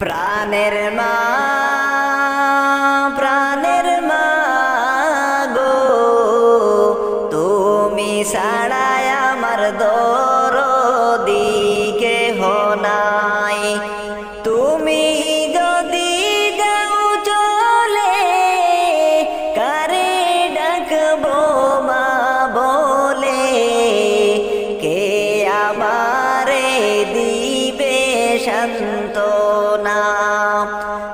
প্রাণের মা প্রাণের মা গো তুমি ছাড়াই আমার দরদি কেহ নাই। তুমি যদি যাও চলে কারে ডাকবো মা বলে, কে আমারে দিবে সান্ত্বনা।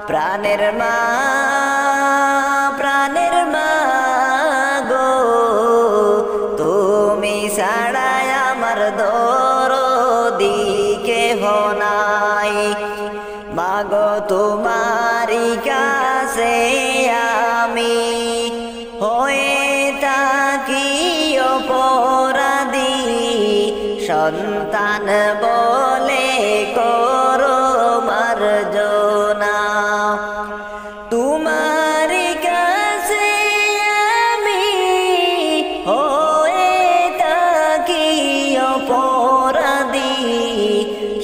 প্রাণের মা প্রাণের মা গো তুমি ছাড়াই আমার দরদি কেহ নাই। মাগো তোমারি কাছে আমি হয়ে থাকি অপরাধী, সন্তান বলে করো মার্জনা। তোমারি কাছে আমি হয়ে থাকি অপরাধী,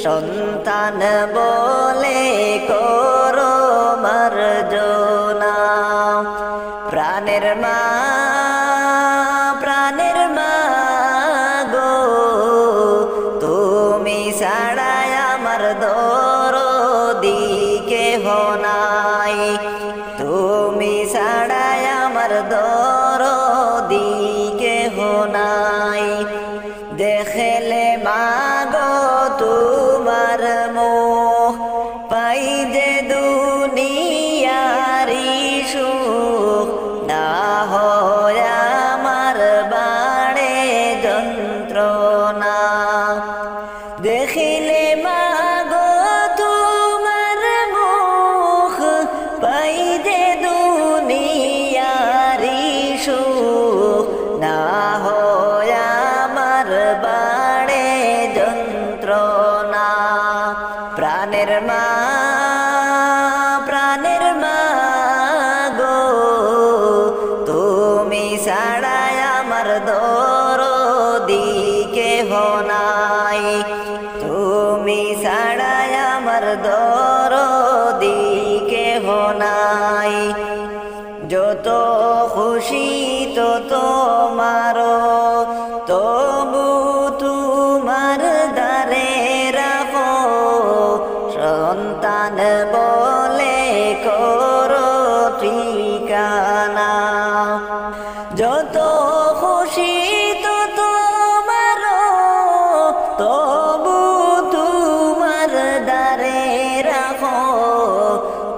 সন্তান বলে করো মার্জনা। প্রাণের মা প্রাণের মা গো তুমি ছাড়াই আমার দরদি কেহ নাই। তুমি ছাড়াই আমার দরদি কেহ নাই। দেখলে মাগো তোমার মুখ পাই যে দুনিয়ারি সুখ, না হয় আমার বাড়ে যন্ত্রণা। দেখিলে মাগো তোমার মুখ পাই যে দুনিয়ারি সুখ, না হয় আমার বাড়ে যন্ত্রণা। প্রাণের মা প্রাণের মা গো তুমি ছাড়াই আমার দরদি কেহ নাই। তুমি ছাড়াই আমার দরদি কেহ নাই। যত খুশি তো তোমার, তবু তোমার দ্বারে রাখো, সন্তান বলে করো ঠিকানা। যত খুশি তো তোমার, তবু তোমার দ্বারে রাখো,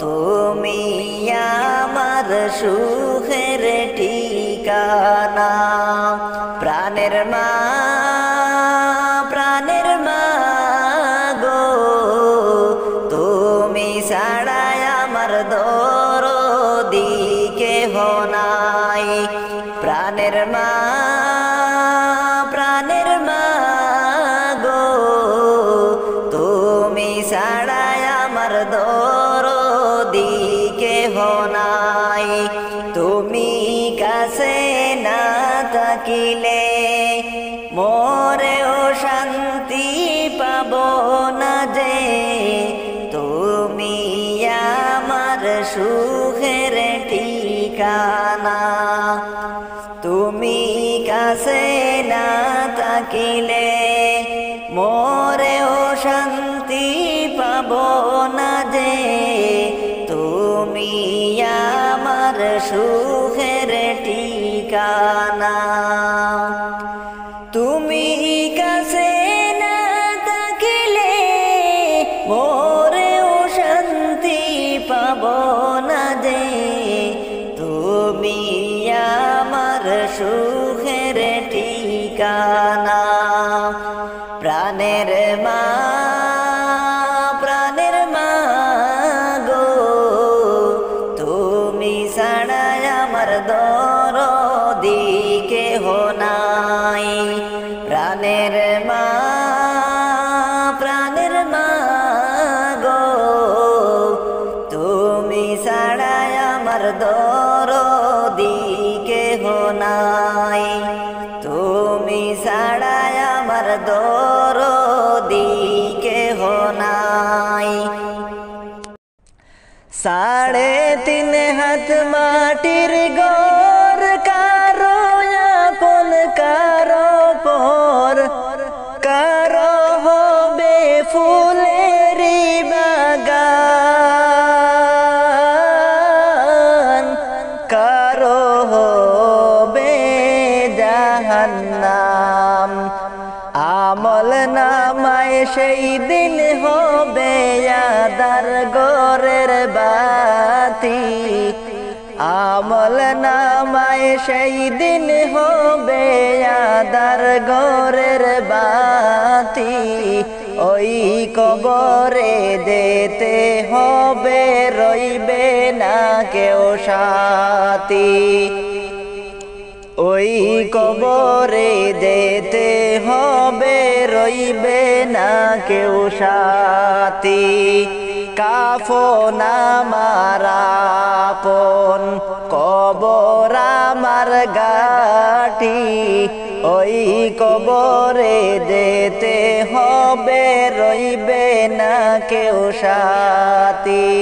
তুমি আমার সুখের ঠিকানা। প্রাণের মা প্রাণের মা গো তুমি ছাড়াই আমার দরদি কেহ নাই। প্রাণের মা প্রাণের মা গো তুমি ছাড়াই আমার দরদি কেহ নাই। তুমি কাছে না থাকিলে মোরেও শান্তি পাব না যে, তুমি আমার সুখের ঠিকানা। তুমি কাছে না থাকিলে মোরেও শান্তি পাব না যে, তুমি আমার সুখের ঠিকানা। তুমি কাছে না থাকিলে মোরেও শান্তি পাব না যে, তুমি আমার সুখের ঠিকানা। প্রাণের মা প্রাণের মা গো তুমি ছাড়াই আমার দরদি কেহ নাই। প্রাণের মা প্রাণের মা গো তুমি ছাড়াই আমার দরদি কেহ নাই। তুমি ছাড়াই আমার দরদি কেহ নাই। 3.5 হাত মাটির ঘর, কারো আপন কারো পর, কারো হবে ফুলেরি বাগান, কারো হবে জাহান্নাম। আমল নামায় সেই দিন হবে আঁধার ঘরের বাতি, আমল নামায় সেই দিন হবে আঁধার ঘরের বাতি। ওই কবরে যেতে হবে, রইবে না কেউ সাথী। ওই কবরে যেতে হবে, রইবে না কেউ সাথী। কাফন আমার আপন, কবর আমার গাটি, ওই কবরে যেতে হবে, রইবে না কেউ সাথী।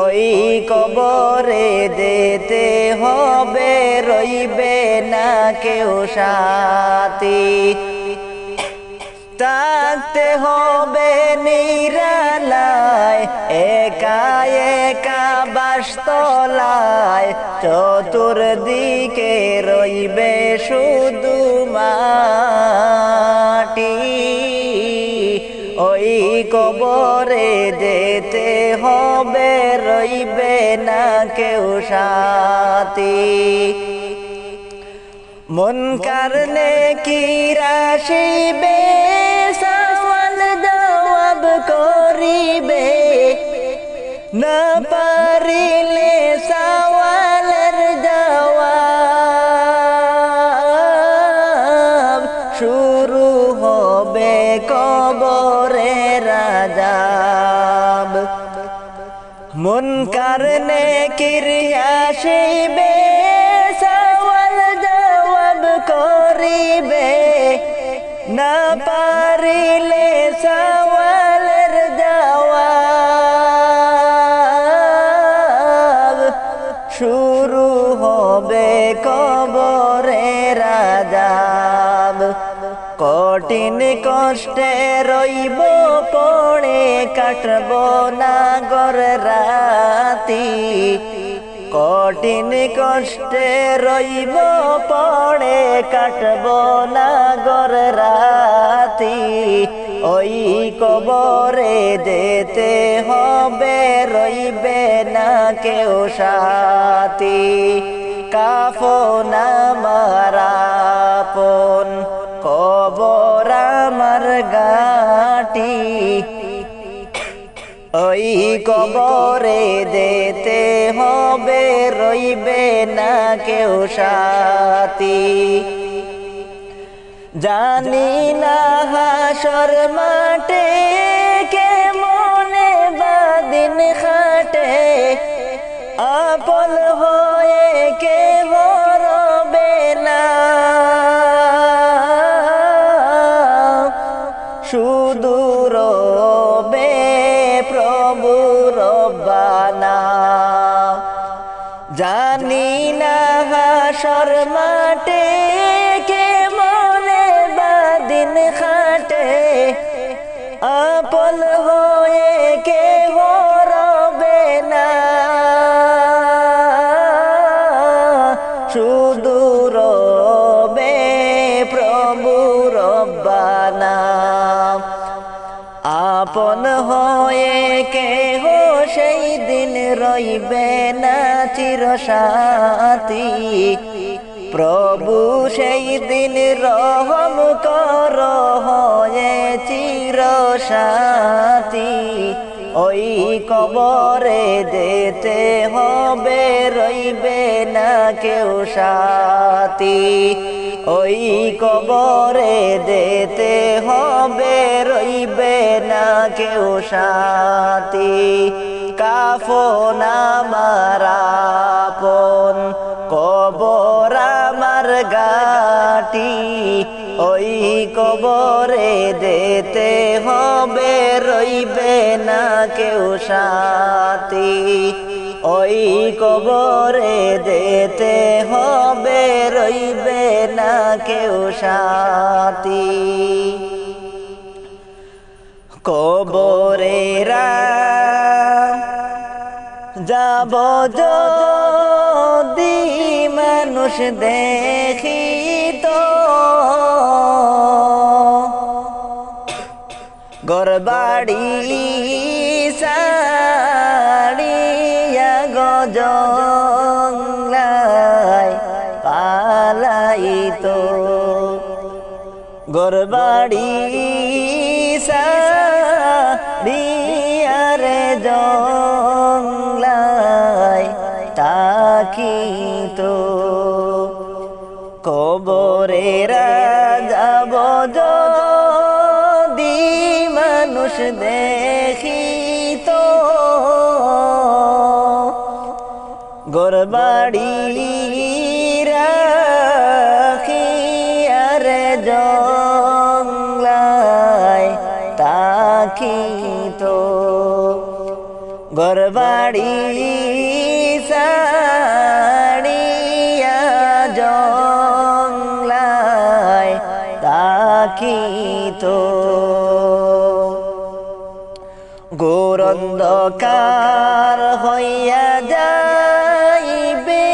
ওই কবরে যেতে হবে, রইবে না কেউ সাথী। থাকতে হবে নিরালায়, একা একা বাসতলায়, চতুর্দিকে রইবে শুধু মাটি। ওই কবরে যেতে হবে, রইবে না কেউ সাথী। মুনকার নেকির আসিবে, সওয়াল জবাব করিবে, না পারিলে সওয়ালের জবাব, শুরু হবে কবরের আযাব। মুনকার নেকির আসিবে, সওয়াল জবাব করিবে, না পারিলে সওয়ালের জবাব, শুরু হবে কবরের আযাব। কঠিন কষ্টে রইব পড়ে, কাটব না গর রাতি, কঠিন কষ্টে রইব পড়ে, কাটব না গর রাতি। ওই কবরে যেতে হবে, রইবে না কেউ সাথী। কাফন আমার আপন, কবর আমার গাটি, ওই কবরে যেতে হবে, রইবে না কেউ সাথী। জানি না হাসর মাঠে কেমনে বাদিন খাটে, আপন হয়ে কেহ রবে না, শুধু রবে প্রভু রব্বানা। জানি না হাসর মাঠে কেমনে বাদিন খাটে, আপন হয়ে কেহ রবে না, শুধু রবে প্রভু রব্বানা। আপন হয়ে কেহ সেই দিন রইবে না চিরসাথী। প্রভু সেই দিন রহম কর হয়ে চিরসাথী। ওই কবরে যেতে হবে, রইবে না কেউ সাথী। ওই কবরে যেতে হবে, রইবে না কেউ সাথী। কাফন আমার আপন, কবর আমার গাটি, ওই কবরে যেতে হবে, রইবে না কেউ সাথী। সাথী ওই কবরে যেতে হবে রইবে না কেউ সাথী কবরেরা যাব যদি মানুষ দেখিত ঘরবাড়ি সাড়িয়া গজংলায় পালাইত ঘরবাড়ি সাড়িয়া রে জংলায় তাকিত কবরেরা যাব যদি মানুষ দেখিত ঘরবাড়ি রাখিয়া রে জংলায় তাকিত ঘরবাড়ি সাড়িয়া জংলায় তাকিত ঘোর অন্ধকার হইয়া যাইবে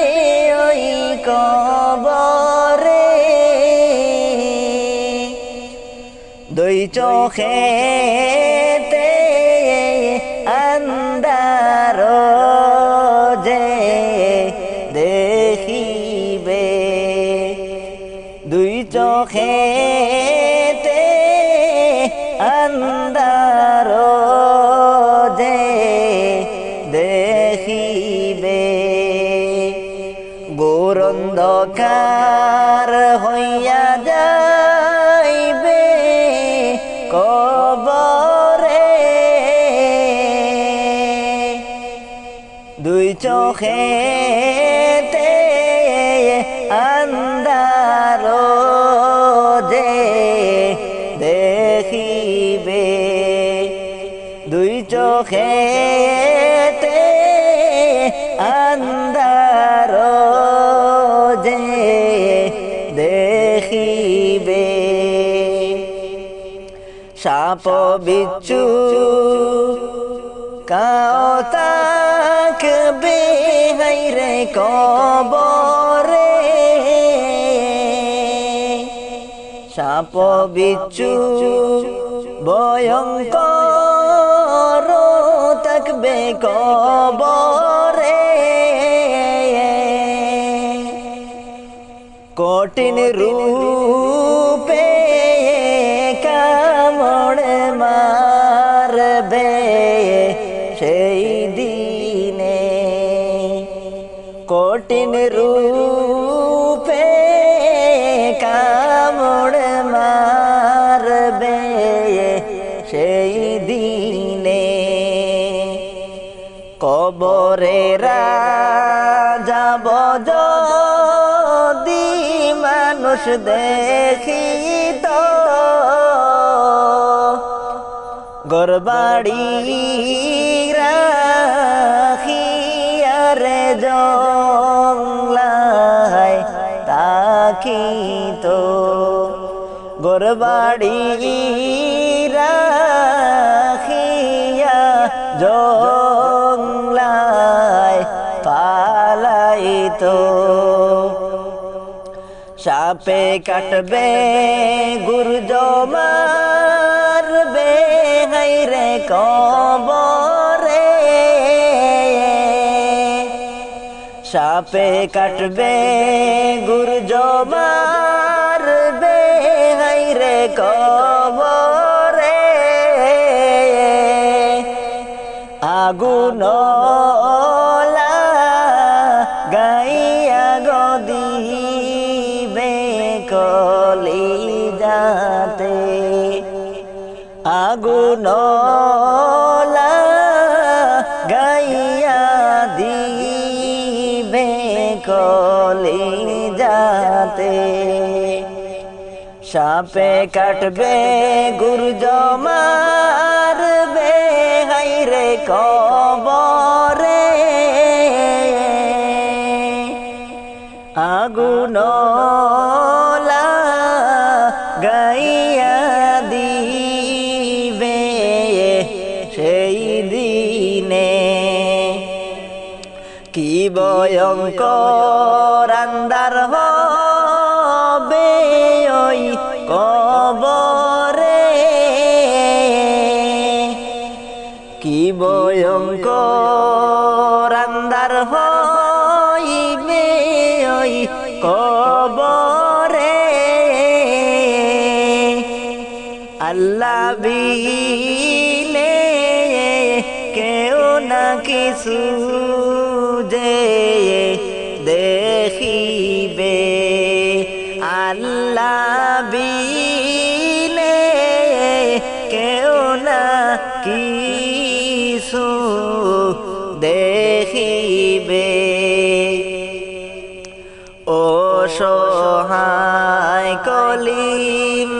ওই কবরে দুই চোখেতে আন্ধার যে দেখিবে দুই চোখেতে আন্ধার যে দেখিবে ঘোর অন্ধকার হইয়া যাইবে কবরে দুই চোখেতে আন্ধার যে দেখিবে দুই চোখেতে আন্ধার যে দেখিবে সাপ বিচ্ছু কাও তাকবে হাইরে কবরে সাপ বিচ্ছু ভয়ঙ্কর তাকবে কবরে কঠিন রূপে কামড় মারবে সেই দিনে কঠিন রূপে কামড় মারবে সেই দিনে কবরেরা যাব যদি মানুষ দেখিত ঘরবাড়ি রাখিয়া রে জংলায় তাকিত ঘরবাড়ি রাখিয়া জংলায় পালাইত সাপে কাটবে গুরজ মারবে হাইরে কবরে সাপে কাটবে গুরজ মারবে হাইরে কবরে আগুন গাইয়া গদিবে কলি যাতে আগুন গাইয়া দিবে কলি যাতে সাপে কাটবে গুরজ মারবে হাইরে কবর আগুন গাইয়া দিবে সেই দিনে কি ভয়ঙ্কর আন্ধার হবে ওই কবরে কি ভয়ঙ্কর আন্ধার হইবে ওই কবরে আল্লাহ বিনে কেউ না কিছু যে দেখিবে আল্লাহ বিনে কেউ না কিছু দেখিবে ও সহায় কলিম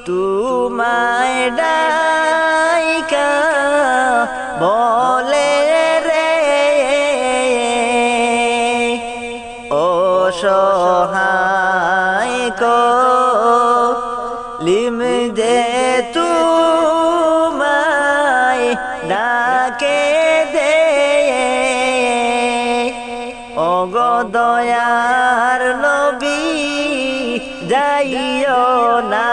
তোমায় ডাইকা বলে রে ও সহায় কলিম যে তোমায় ডাকে দে ওগো দয়ার নবী যাইও না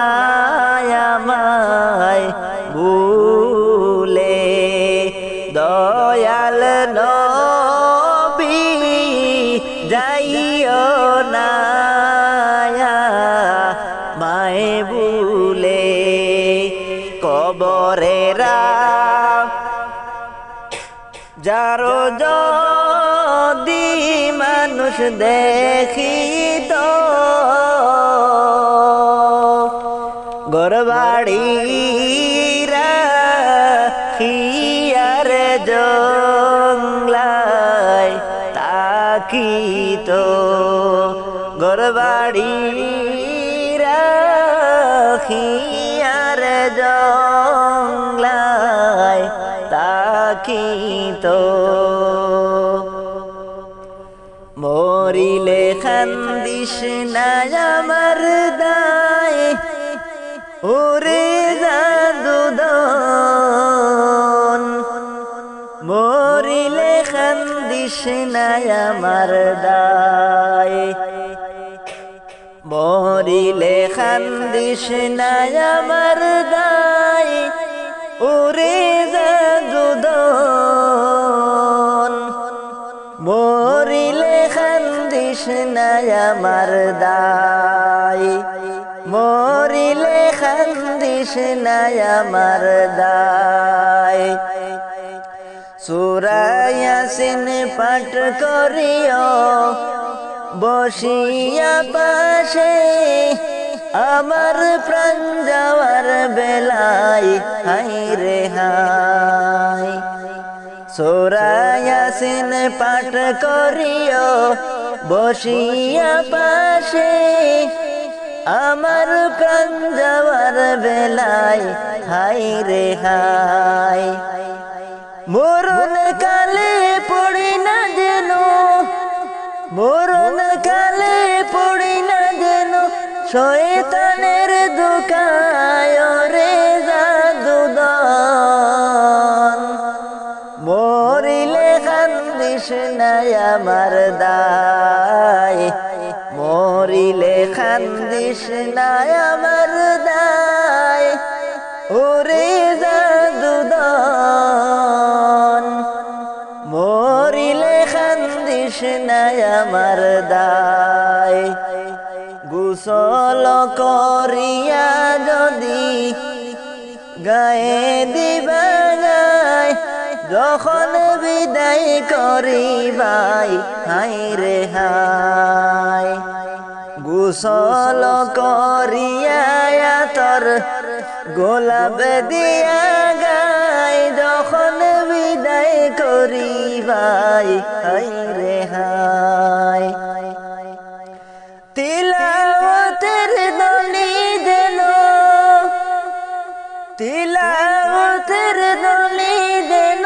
আমায় ভুলে দয়াল নবী যাইও না আমায় ভুলে কবরেরা যারো যদি মানুষ দেখিত ঘরবাড়ি রাখিয়ার জংলায় তাকিত ঘরবাড়ি রাখিয়ার জংলায় তাকিত মরিলে খান্দিস না আমার দায় ওরে জাদুদন মরিলে খান্দিস না আমার দায় মরিলে খান্দিস না আমার দায় ওরে জাদুদন মরিলে খান্দিস না আমার দায় মরিলে খান্দিস না আমার দায় সূরা ইয়াসিন পাঠ করিও বসিয়া পাশে আমার প্রাণ যাওয়ার বেলায় হাই রে হাই সূরা ইয়াসিন পাঠ করিও বসিয়া পাশে আমার প্রাণ যাওয়ার বেলায় হাই রে হাই মরণ কালে পড়ি না যেন মরণ কালে পড়ি না যেন শয়তানের ধোঁকায় রে জাদুদন মরিলে কান্দিস না আমার দায় মরিলে কান্দিস না আমার দায় ওরে জাদুদন মরিলে কান্দিস না আমার দায় গোসল করিয়া যদি গায়ে দিবা গায় যখন বিদায় করিবাই হাই রে হাই গোসল করিয়া তোর গোলাপ দিয়া গায় যখন বিদায় করিবাই হাই রে হাই তিলাওয়াতের দলি যেন তিলাওয়াতের দলি যেন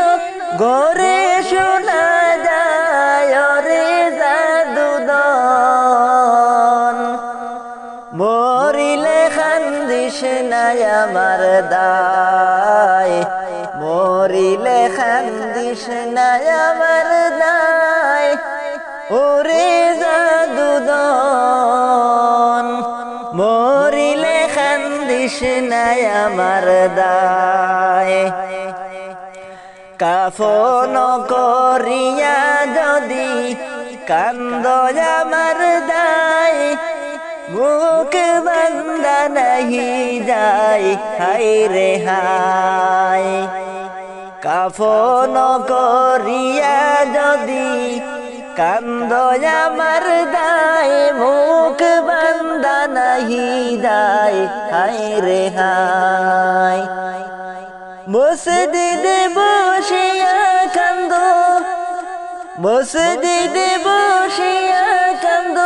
ঘরে শোনা যায় রে জাদুদন কান্দিস না আমার দায় ওরে জাদুদন মরিলে কান্দিস না আমার দায় কাফন করিয়া যদি কান্দ আমার দায় মুখ বান্দা নাহি যায় হায় রে হায় কাফন করিয়া যদি কান্দ আমার দায় মুখ বান্দা নাহি যায় হায় রে হায় মসজিদে বসিয়া কান্দ মসজিদে বসিয়া কান্দ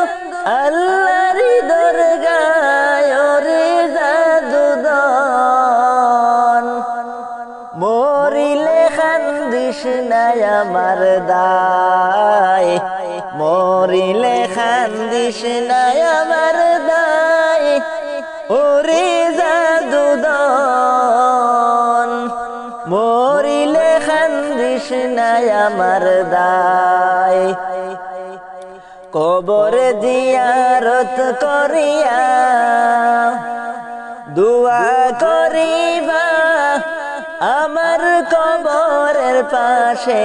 আল্লাহর দরগায় ওরে জাদুদন মরিলে কান্দিস না আমার দায় মরিলে কান্দিস না আমার দায় ওরে জাদুদন মরিলে কান্দিস না আমার দায় কবর জিয়ারত করিয়া দুয়া করিবা আমার কবরের পাশে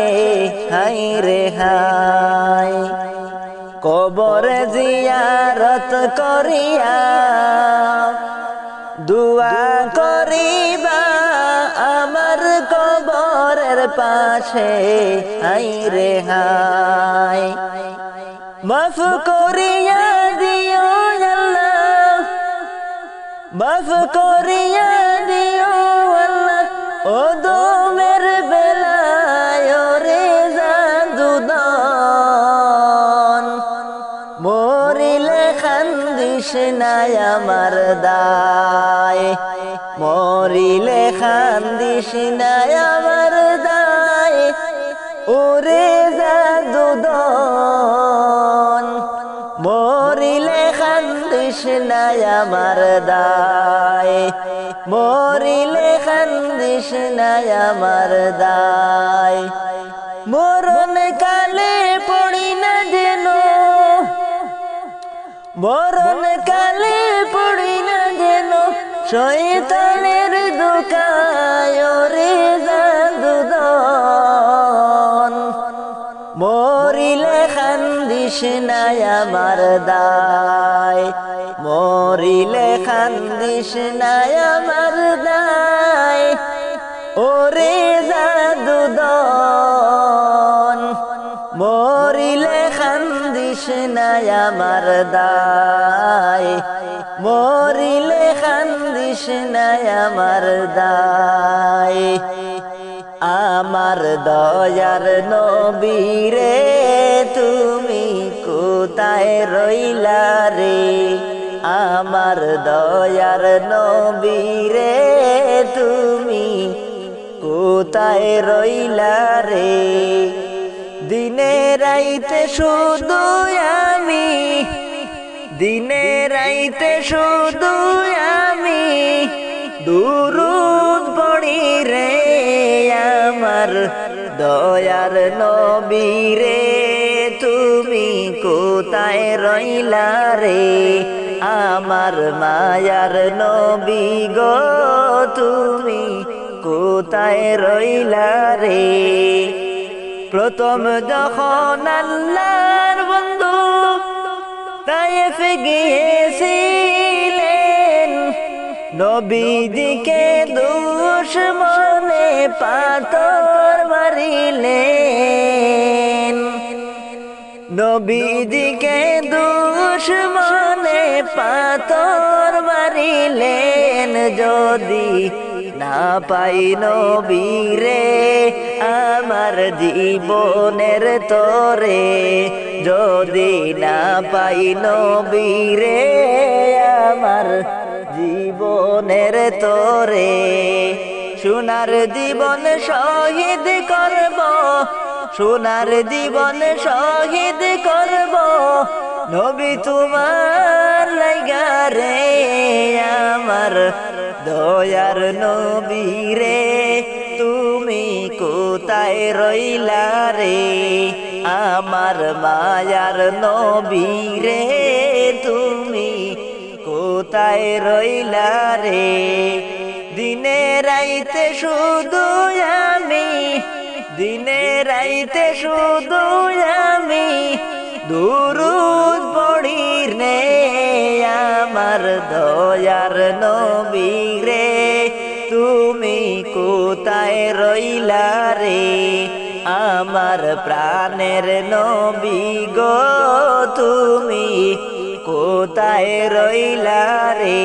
হায় রে হায় কবর জিয়ারত করিয়া দুয়া করিবা আমার কবরের পাশে হায় রে হায় মাফ করিয়া দিও আল্লাহ মাফ করিয়া দিও আল্লাহ ও দমের বেলায় রে জাদুদন মরিলে কান্দিস না আমার দায় মরিলে কান্দিস না আমার দায় ওরে জাদুদন মরিলে কান্দিস না আমার দায় মরিলে কান্দিস না আমার দায় মরণ কালে পড়ি না যেন মরণ কালে পড়ি না যেন শয়তানের দোকায় রে জাদুদন মরিলে কান্দিস না আমার দায় মরিলে কান্দিস না আমার দায় ওরে জাদুদন মরিলে কান্দিস না আমার দায় মরিলে কান্দিস না আমার দায় আমার দয়ার নবীরে তুমি কোথায় রইলা রে আমার দয়ার নবীরে তুমি কোথায় রইলা রে দিনে রাইতে শুধু আমি দিনে রাইতে শুধু আমি দুরূদ পড়ি রে আমার দয়ার নবীরে তুমি কোথায় রইলা রে আমার মায়ার নবী গো তুমি কোথায় রইলা রে প্রথম যখন আল্লাহর বন্ধু তায়েফ গিয়েছিলেন নবীজিকে দুশমনে পাথর মারিলেন নবীজিকে দুশমনে পাথর মারিলেন যদি না পাই নবীরে আমার জীবনের তরে যদি না পাই নবীরে আমার জীবনের তরে সোনার জীবন শহীদ করব সোনার জীবন শহীদ করব নবী তোমার লাগা রে আমার দয়ার নবী রে তুমি কোথায় রইলা রে আমার মায়ার নবী রে তুমি কোথায় রইলা রে দিনে রাইতে শুধু আমি দিনে রাইতে শুধু আমি দুরুদ পড়ি রে আমার দয়ার নবী রে তুমি কোথায় রইলা রে আমার প্রাণের নবী গো তুমি কোথায় রইলা রে।